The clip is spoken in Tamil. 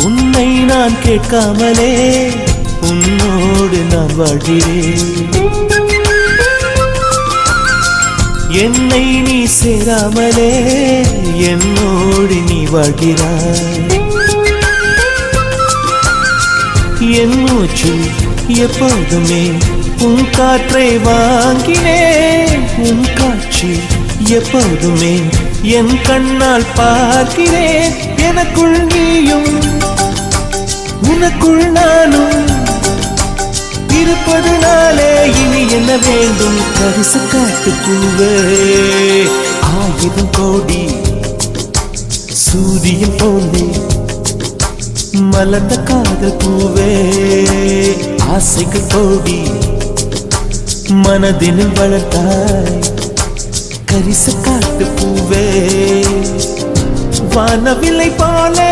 உன்னை நான் கேட்காமலே உன்னோடு நான் வாழ்கிறேன். என்னை நீ சேராமலே என்னோடு நீ வாழ்கிறாய். என் மூச்சில் எப்போதுமே உன் காற்றை வாங்கினேன். உன் காட்சி எப்போதுமே என் கண்ணால் பார்க்கிறேன். எனக்குள் நீயும் உனக்குள் நானும் இருப்பதுனாலே இனி என்ன வேண்டும்? கரிச காட்டு பூவே, 1000 கோடி சூரியன் போலே மலர்ந்த காதல் பூவே, ஆசைகள் கோடி மனதினில் வளர்த்தாய். கரிச காட்டு பூவே, வானவில்லை போலே